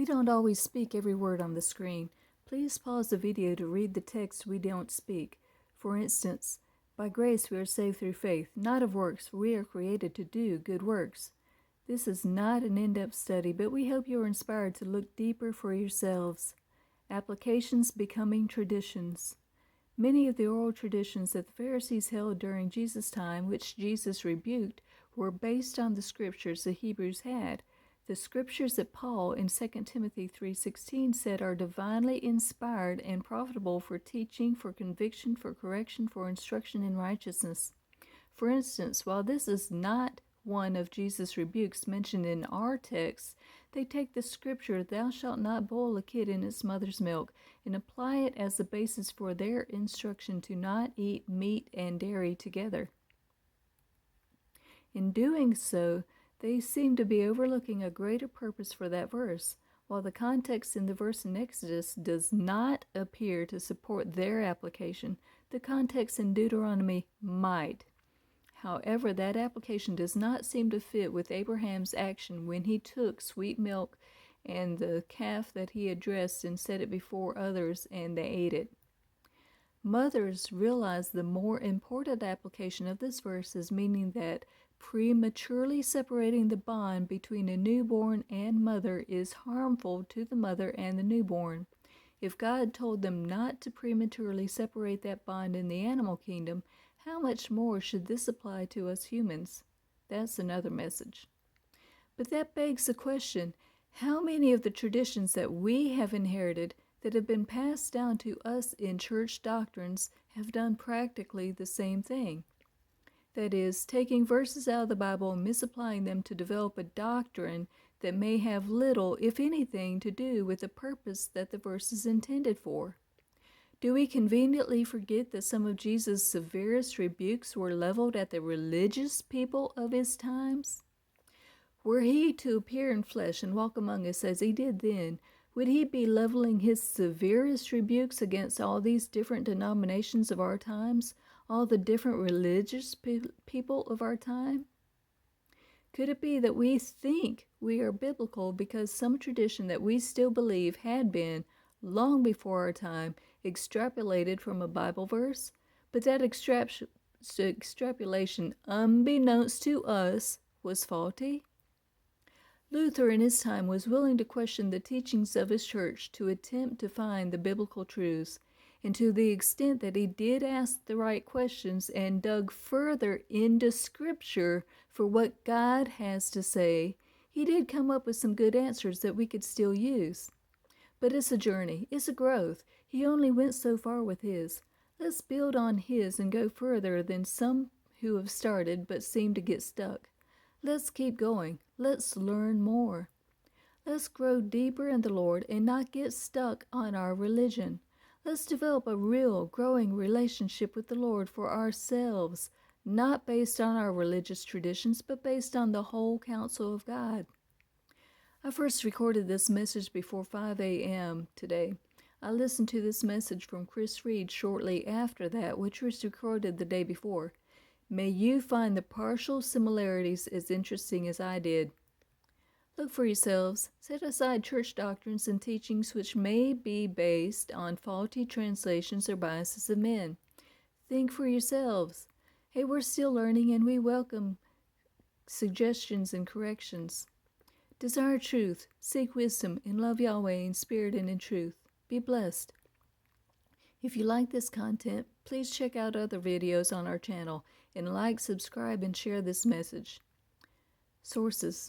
We don't always speak every word on the screen. Please pause the video to read the text we don't speak. For instance, by grace we are saved through faith, not of works, for we are created to do good works. This is not an in-depth study, but we hope you are inspired to look deeper for yourselves. Applications becoming traditions. Many of the oral traditions that the Pharisees held during Jesus' time, which Jesus rebuked, were based on the scriptures the Hebrews had. The scriptures that Paul in 2 Timothy 3:16 said are divinely inspired and profitable for teaching, for conviction, for correction, for instruction in righteousness. For instance, while this is not one of Jesus' rebukes mentioned in our text, they take the scripture, "Thou shalt not boil a kid in its mother's milk," and apply it as the basis for their instruction to not eat meat and dairy together. In doing so, they seem to be overlooking a greater purpose for that verse. While the context in the verse in Exodus does not appear to support their application, the context in Deuteronomy might. However, that application does not seem to fit with Abraham's action when he took sweet milk and the calf that he had dressed and set it before others, and they ate it. Mothers realize the more important application of this verse is meaning that prematurely separating the bond between a newborn and mother is harmful to the mother and the newborn. If God told them not to prematurely separate that bond in the animal kingdom, how much more should this apply to us humans? That's another message. But that begs the question, how many of the traditions that we have inherited that have been passed down to us in church doctrines have done practically the same thing? That is, taking verses out of the Bible and misapplying them to develop a doctrine that may have little, if anything, to do with the purpose that the verse is intended for. Do we conveniently forget that some of Jesus' severest rebukes were leveled at the religious people of his times? Were he to appear in flesh and walk among us as he did then, would he be leveling his severest rebukes against all these different denominations of our times, all the different religious people of our time? Could it be that we think we are biblical because some tradition that we still believe had been, long before our time, extrapolated from a Bible verse, but that extrapolation, unbeknownst to us, was faulty? Luther in his time was willing to question the teachings of his church to attempt to find the biblical truths, and to the extent that he did ask the right questions and dug further into Scripture for what God has to say, he did come up with some good answers that we could still use. But it's a journey, it's a growth. He only went so far with his. Let's build on his and go further than some who have started but seem to get stuck. Let's keep going. Let's learn more. Let's grow deeper in the Lord and not get stuck on our religion. Let's develop a real, growing relationship with the Lord for ourselves, not based on our religious traditions, but based on the whole counsel of God. I first recorded this message before 5 a.m. today. I listened to this message from Chris Reed shortly after that, which was recorded the day before. May you find the partial similarities as interesting as I did. Look for yourselves. Set aside church doctrines and teachings which may be based on faulty translations or biases of men. Think for yourselves. Hey, we're still learning and we welcome suggestions and corrections. Desire truth, seek wisdom, and love Yahweh in spirit and in truth. Be blessed. If you like this content, please check out other videos on our channel and like, subscribe, and share this message. Sources: